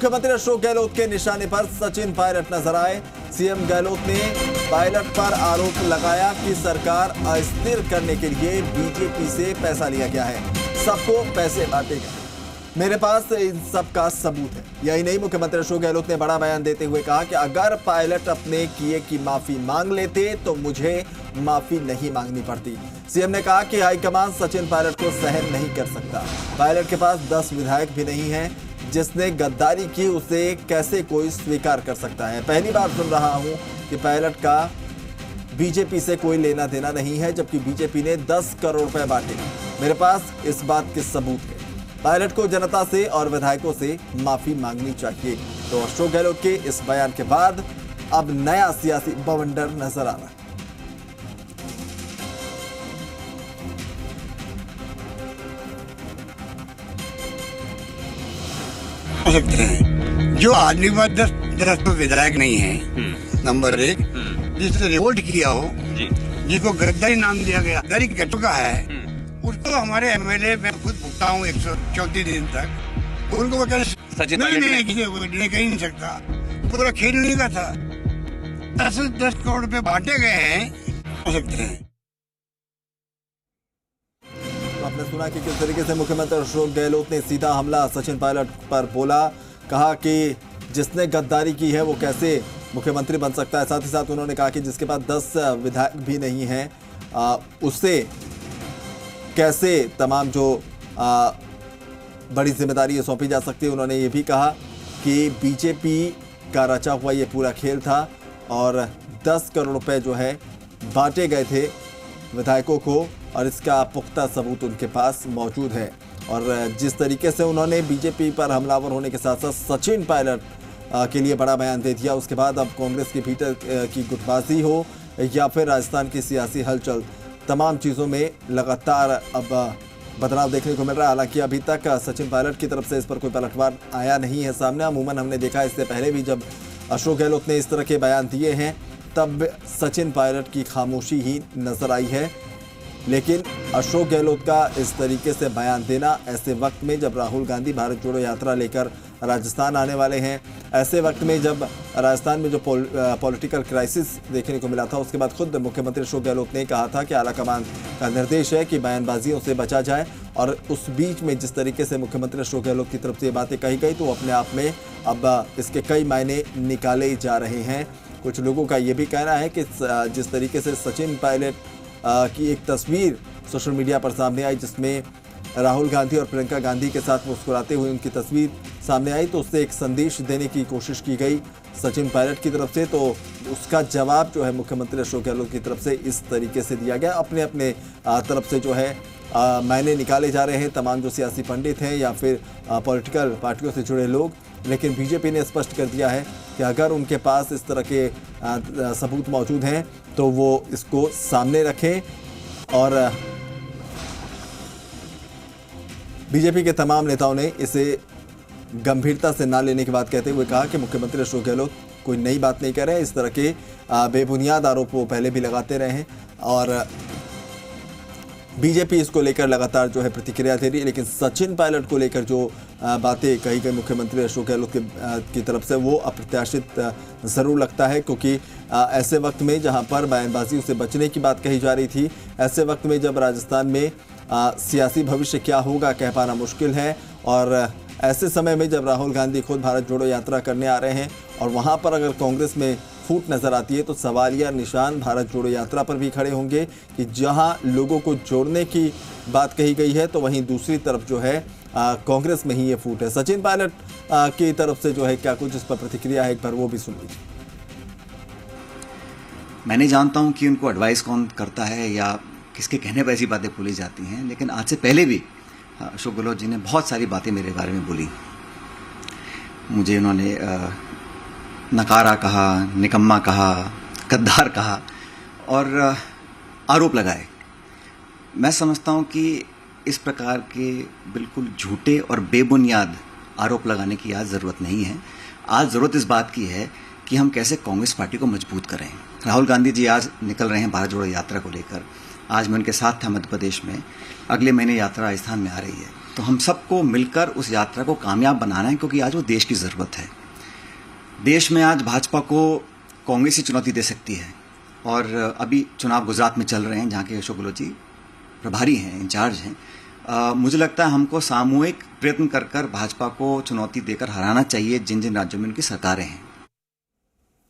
मुख्यमंत्री अशोक गहलोत के निशाने पर सचिन पायलट नजर आए। सीएम गहलोत ने पायलट पर आरोप लगाया कि सरकार अस्थिर करने के लिए बीजेपी से पैसा लिया गया है, सबको पैसे बांटेगा। मेरे पास इन सब का सबूत है। यही नहीं, मुख्यमंत्री अशोक गहलोत ने बड़ा बयान देते हुए कहा कि अगर पायलट अपने किए की माफी मांग लेते तो मुझे माफी नहीं मांगनी पड़ती। सीएम ने कहा कि हाईकमान सचिन पायलट को सहन नहीं कर सकता। पायलट के पास 10 विधायक भी नहीं है। जिसने गद्दारी की उसे कैसे कोई स्वीकार कर सकता है। पहली बार सुन रहा हूं कि पायलट का बीजेपी से कोई लेना देना नहीं है, जबकि बीजेपी ने 10 करोड़ रुपए बांटे। मेरे पास इस बात के सबूत है। पायलट को जनता से और विधायकों से माफी मांगनी चाहिए। तो अशोक गहलोत के इस बयान के बाद अब नया सियासी बवंडर नजर आ रहा है। सकते हैं जो आदमी के पास 10 विधायक नहीं है, नंबर 1, जिसने रिवोल्ट किया हो, जिसको गद्दारी नाम दिया गया, गद्दारी कर चुका है, उसको हमारे एमएलए मैं खुद भुगता हूँ 134 दिन तक। उनको नहीं कहीं नहीं सकता। पूरा खेल नहीं का था। 10 करोड़ रुपए बांटे गए हैं। सकते हैं। आपने सुना कि किस तरीके से मुख्यमंत्री अशोक गहलोत ने सीधा हमला सचिन पायलट पर बोला। कहा कि जिसने गद्दारी की है वो कैसे मुख्यमंत्री बन सकता है। साथ ही साथ उन्होंने कहा कि जिसके पास 10 विधायक भी नहीं है उससे कैसे तमाम जो बड़ी जिम्मेदारी सौंपी जा सकती है। उन्होंने ये भी कहा कि बीजेपी का रचा हुआ ये पूरा खेल था और 10 करोड़ रुपए जो है बांटे गए थे विधायकों को, और इसका पुख्ता सबूत उनके पास मौजूद है। और जिस तरीके से उन्होंने बीजेपी पर हमलावर होने के साथ साथ सचिन पायलट के लिए बड़ा बयान दे दिया, उसके बाद अब कांग्रेस के भीतर की गुटबाजी हो या फिर राजस्थान की सियासी हलचल, तमाम चीज़ों में लगातार अब बदलाव देखने को मिल रहा है। हालांकि अभी तक सचिन पायलट की तरफ से इस पर कोई पलटवार आया नहीं है सामने। अमूमन हमने देखा इससे पहले भी जब अशोक गहलोत ने इस तरह के बयान दिए हैं तब सचिन पायलट की खामोशी ही नजर आई है। लेकिन अशोक गहलोत का इस तरीके से बयान देना ऐसे वक्त में जब राहुल गांधी भारत जोड़ो यात्रा लेकर राजस्थान आने वाले हैं, ऐसे वक्त में जब राजस्थान में जो पॉलिटिकल क्राइसिस देखने को मिला था, उसके बाद खुद मुख्यमंत्री अशोक गहलोत ने कहा था कि आलाकमान का निर्देश है कि बयानबाजियों से बचा जाए। और उस बीच में जिस तरीके से मुख्यमंत्री अशोक गहलोत की तरफ से ये बातें कही गई तो अपने आप में अब इसके कई मायने निकाले जा रहे हैं। कुछ लोगों का ये भी कहना है कि जिस तरीके से सचिन पायलट की एक तस्वीर सोशल मीडिया पर सामने आई जिसमें राहुल गांधी और प्रियंका गांधी के साथ मुस्कुराते हुए उनकी तस्वीर सामने आई, तो उससे एक संदेश देने की कोशिश की गई सचिन पायलट की तरफ से। तो उसका जवाब जो है मुख्यमंत्री अशोक गहलोत की तरफ से इस तरीके से दिया गया। अपने अपने तरफ से जो है मायने निकाले जा रहे हैं तमाम जो सियासी पंडित हैं या फिर पॉलिटिकल पार्टियों से जुड़े लोग। लेकिन बीजेपी ने स्पष्ट कर दिया है कि अगर उनके पास इस तरह के सबूत मौजूद हैं तो वो इसको सामने रखें। और बीजेपी के तमाम नेताओं ने इसे गंभीरता से ना लेने की बात कहते हुए कहा कि मुख्यमंत्री अशोक गहलोत कोई नई बात नहीं कर रहे हैं। इस तरह के बेबुनियाद आरोप वो पहले भी लगाते रहे हैं और बीजेपी इसको लेकर लगातार जो है प्रतिक्रिया दे रही है। लेकिन सचिन पायलट को लेकर जो बातें कही गई मुख्यमंत्री अशोक गहलोत की तरफ से वो अप्रत्याशित ज़रूर लगता है, क्योंकि ऐसे वक्त में जहां पर बयानबाजियों से बचने की बात कही जा रही थी, ऐसे वक्त में जब राजस्थान में सियासी भविष्य क्या होगा कह पाना मुश्किल है। और ऐसे समय में जब राहुल गांधी खुद भारत जोड़ो यात्रा करने आ रहे हैं और वहाँ पर अगर कांग्रेस में फूट नज़र आती है तो सवालिया निशान भारत जोड़ो यात्रा पर भी खड़े होंगे कि जहां लोगों को जोड़ने की बात कही गई है तो वहीं दूसरी तरफ जो है कांग्रेस में ही ये फूट है। सचिन पायलट की तरफ से जो है क्या कुछ इस पर प्रतिक्रिया है, एक बार वो भी सुन लीजिए। मैं नहीं जानता हूं कि उनको एडवाइस कौन करता है या किसके कहने पर ऐसी बातें बोली जाती हैं, लेकिन आज से पहले भी अशोक गहलोत जी ने बहुत सारी बातें मेरे बारे में बोली। मुझे उन्होंने नकारा कहा, निकम्मा कहा, गद्दार कहा और आरोप लगाए। मैं समझता हूं कि इस प्रकार के बिल्कुल झूठे और बेबुनियाद आरोप लगाने की आज ज़रूरत नहीं है। आज ज़रूरत इस बात की है कि हम कैसे कांग्रेस पार्टी को मजबूत करें। राहुल गांधी जी आज निकल रहे हैं भारत जोड़ो यात्रा को लेकर। आज मैं उनके साथ था मध्य प्रदेश में, अगले महीने यात्रा राजस्थान में आ रही है। तो हम सबको मिलकर उस यात्रा को कामयाब बनाना है, क्योंकि आज वो देश की ज़रूरत है। देश में आज भाजपा को कांग्रेस ही चुनौती दे सकती है, और अभी चुनाव गुजरात में चल रहे हैं जहाँ के अशोक गहलोत जी प्रभारी हैं, इंचार्ज हैं। मुझे लगता है हमको सामूहिक प्रयत्न कर भाजपा को चुनौती देकर हराना चाहिए जिन जिन राज्यों में उनकी सरकारें हैं।